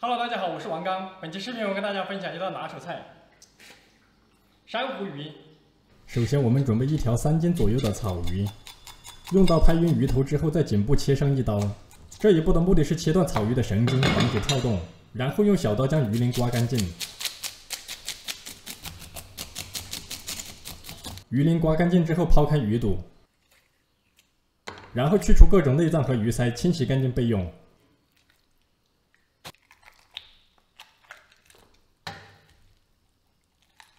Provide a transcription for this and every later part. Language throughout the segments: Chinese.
Hello， 大家好，我是王刚。本期视频我跟大家分享一道拿手菜——珊瑚鱼。首先，我们准备一条3斤左右的草鱼，用刀拍匀鱼头之后，在颈部切上一刀。这一步的目的是切断草鱼的神经，防止跳动，然后用小刀将鱼鳞刮干净。鱼鳞刮干净之后，抛开鱼肚，然后去除各种内脏和鱼鳃，清洗干净备用。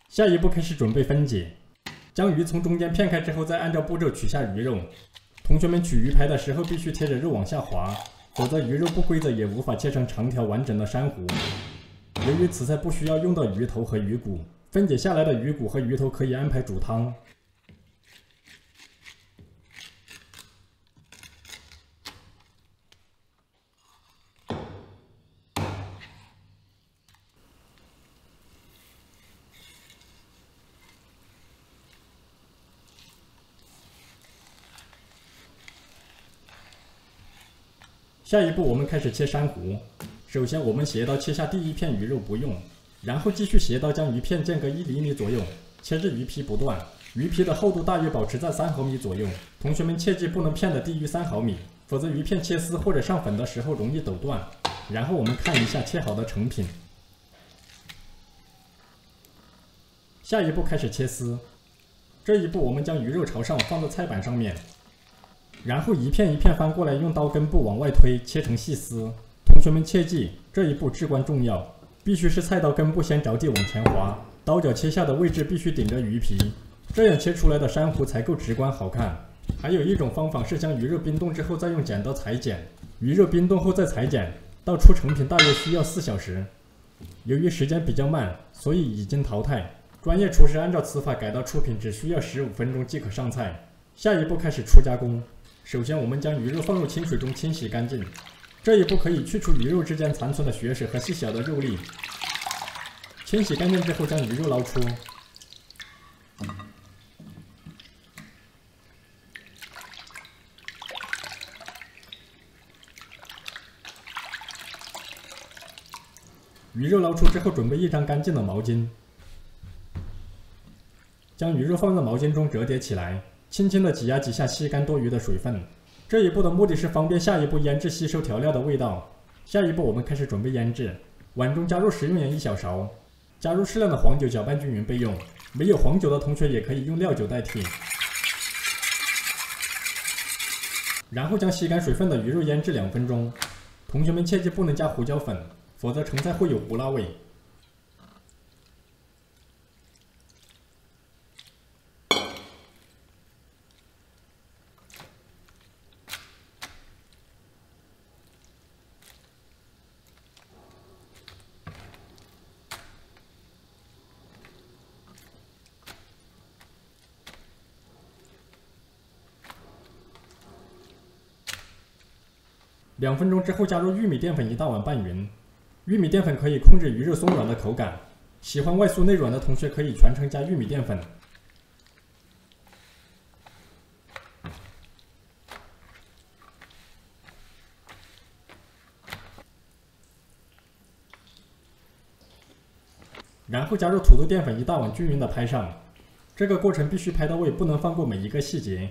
下一步开始准备分解，将鱼从中间片开之后，再按照步骤取下鱼肉。同学们取鱼排的时候必须贴着肉往下滑，否则鱼肉不规则也无法切成长条完整的珊瑚。由于此菜不需要用到鱼头和鱼骨，分解下来的鱼骨和鱼头可以安排煮汤。 下一步，我们开始切珊瑚。首先，我们斜刀切下第一片鱼肉不用，然后继续斜刀将鱼片间隔1厘米左右，切至鱼皮不断。鱼皮的厚度大约保持在3毫米左右。同学们切记不能片的低于3毫米，否则鱼片切丝或者上粉的时候容易抖断。然后我们看一下切好的成品。下一步开始切丝。这一步，我们将鱼肉朝上放在菜板上面。 然后一片一片翻过来，用刀根部往外推，切成细丝。同学们切记，这一步至关重要，必须是菜刀根部先着地往前滑，刀角切下的位置必须顶着鱼皮，这样切出来的珊瑚才够直观好看。还有一种方法是将鱼肉冰冻之后再用剪刀裁剪，鱼肉冰冻后再裁剪，到出成品大约需要4小时。由于时间比较慢，所以已经淘汰。专业厨师按照此法改到出品只需要15分钟即可上菜。下一步开始出加工。 首先，我们将鱼肉放入清水中清洗干净。这一步可以去除鱼肉之间残存的血水和细小的肉粒。清洗干净之后，将鱼肉捞出。鱼肉捞出之后，准备一张干净的毛巾，将鱼肉放在毛巾中折叠起来。 轻轻地挤压几下，吸干多余的水分。这一步的目的是方便下一步腌制吸收调料的味道。下一步我们开始准备腌制，碗中加入食用盐1小勺，加入适量的黄酒，搅拌均匀备用。没有黄酒的同学也可以用料酒代替。然后将吸干水分的鱼肉腌制2分钟。同学们切记不能加胡椒粉，否则成菜会有胡辣味。 2分钟之后，加入玉米淀粉1大碗拌匀。玉米淀粉可以控制鱼肉松软的口感，喜欢外酥内软的同学可以全程加玉米淀粉。然后加入土豆淀粉1大碗，均匀的拍上。这个过程必须拍到位，不能放过每一个细节。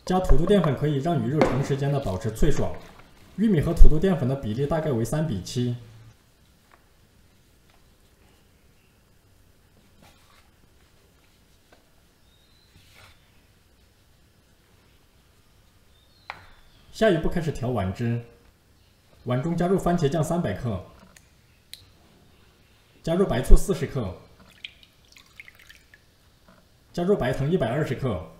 加土豆淀粉可以让鱼肉长时间的保持脆爽。 玉米和土豆淀粉的比例大概为3比7。下一步开始调碗汁，碗中加入番茄酱300克，加入白醋40克，加入白糖120克。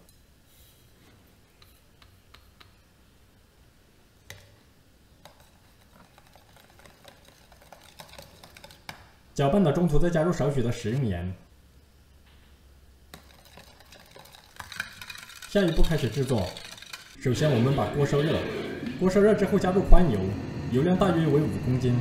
搅拌的中途再加入少许的食用盐。下一步开始制作。首先，我们把锅烧热，锅烧热之后加入宽油，油量大约为5公斤。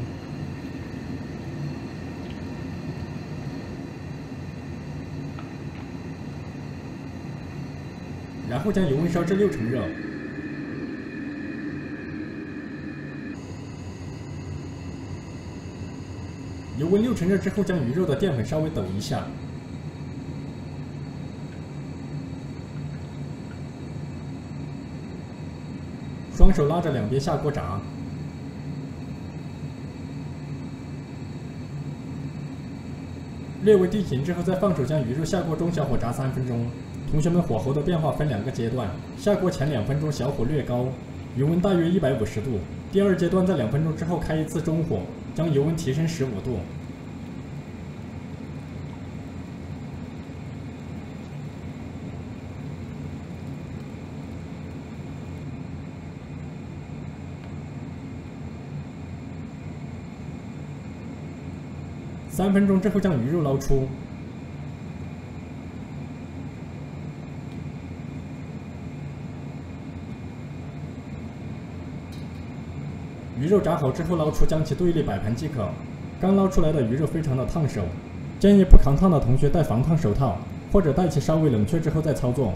然后将油温烧至6成热。油温6成热之后，将鱼肉的淀粉稍微抖一下，双手拉着两边下锅炸。略微定型之后，再放手将鱼肉下锅中小火炸3分钟。同学们，火候的变化分2个阶段，下锅前2分钟小火略高，油温大约150度。第2阶段在2分钟之后开一次中火，将油温提升15度。3分钟之后将鱼肉捞出，鱼肉炸好之后捞出，将其对立摆盘即可。刚捞出来的鱼肉非常的烫手，建议不抗烫的同学戴防烫手套，或者待其稍微冷却之后再操作。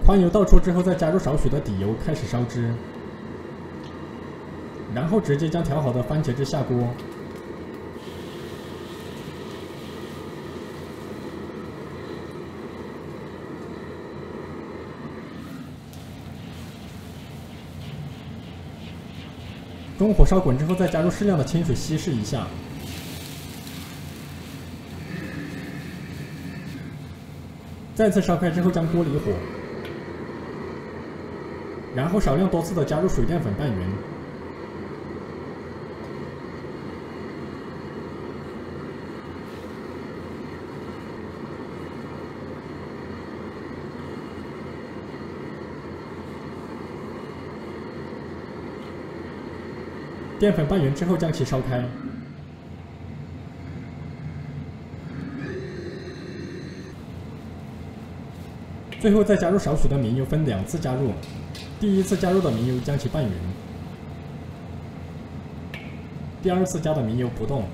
宽油倒出之后，再加入少许的底油，开始烧汁，然后直接将调好的番茄汁下锅。中火烧滚之后，再加入适量的清水稀释一下，再次烧开之后将锅离火。然后少量多次的加入水淀粉拌匀，淀粉拌匀之后将其烧开，最后再加入少许的明油，分2次加入。第1次加入的明油将其拌匀，第2次加的明油不动。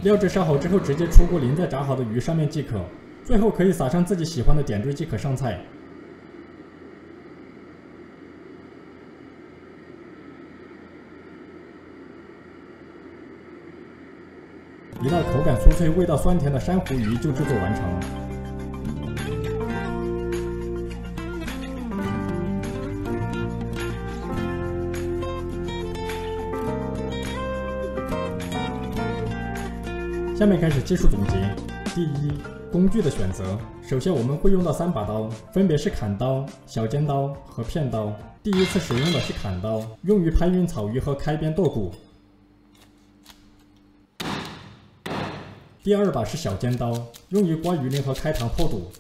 料汁烧好之后，直接出锅淋在炸好的鱼上面即可。最后可以撒上自己喜欢的点缀即可上菜。一道口感酥脆、味道酸甜的珊瑚鱼就制作完成。下面开始技术总结。第一，工具的选择。首先我们会用到3把刀，分别是砍刀、小尖刀和片刀。第1次使用的是砍刀，用于拍运草鱼和开边剁骨。第2把是小尖刀，用于刮鱼鳞和开膛破肚。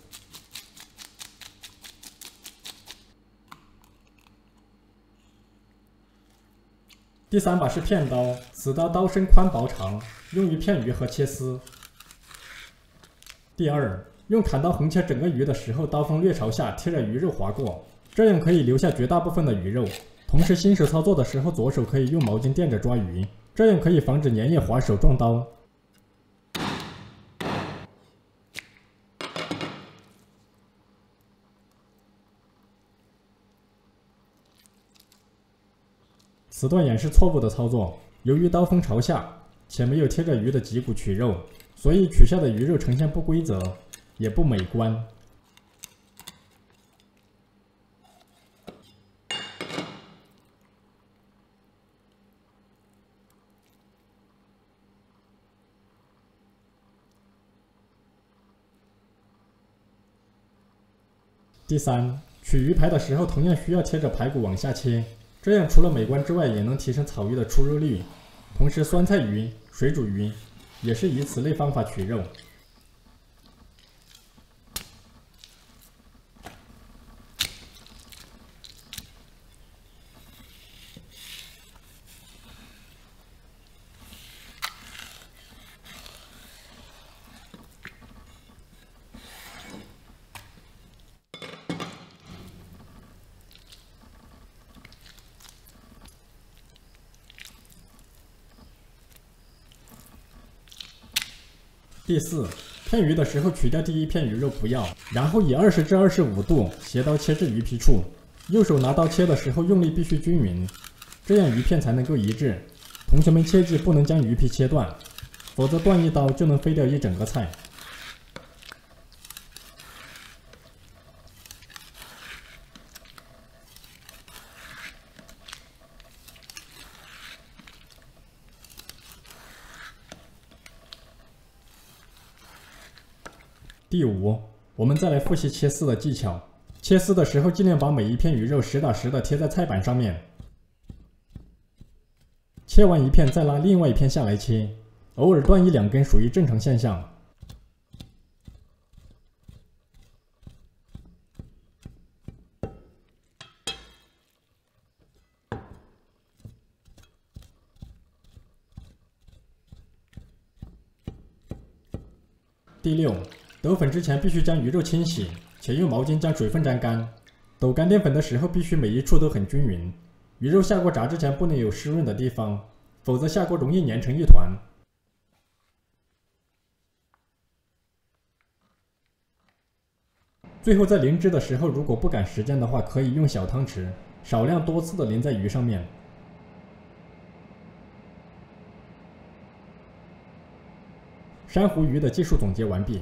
第3把是片刀，此刀刀身宽薄长，用于片鱼和切丝。第2，用砍刀横切整个鱼的时候，刀锋略朝下，贴着鱼肉划过，这样可以留下绝大部分的鱼肉。同时，新手操作的时候，左手可以用毛巾垫着抓鱼，这样可以防止粘液划手撞刀。此段也是错误的操作，由于刀锋朝下，且没有贴着鱼的脊骨取肉，所以取下的鱼肉呈现不规则，也不美观。第3，取鱼排的时候同样需要贴着排骨往下切。这样除了美观之外，也能提升草鱼的出肉率。同时，酸菜鱼、水煮鱼也是以此类方法取肉。第4，片鱼的时候取掉第一片鱼肉不要，然后以20至25度斜刀切至鱼皮处，右手拿刀切的时候用力必须均匀，这样鱼片才能够一致。同学们切记不能将鱼皮切断，否则断一刀就能飞掉一整个菜。第5，我们再来复习切丝的技巧。切丝的时候，尽量把每一片鱼肉实打实的贴在菜板上面。切完一片，再拉另外一片下来切，偶尔断1-2根属于正常现象。第6，抖粉之前必须将鱼肉清洗，且用毛巾将水分沾干。抖干淀粉的时候，必须每一处都很均匀。鱼肉下锅炸之前不能有湿润的地方，否则下锅容易粘成一团。最后在淋汁的时候，如果不赶时间的话，可以用小汤匙少量多次的淋在鱼上面。珊瑚鱼的技术总结完毕。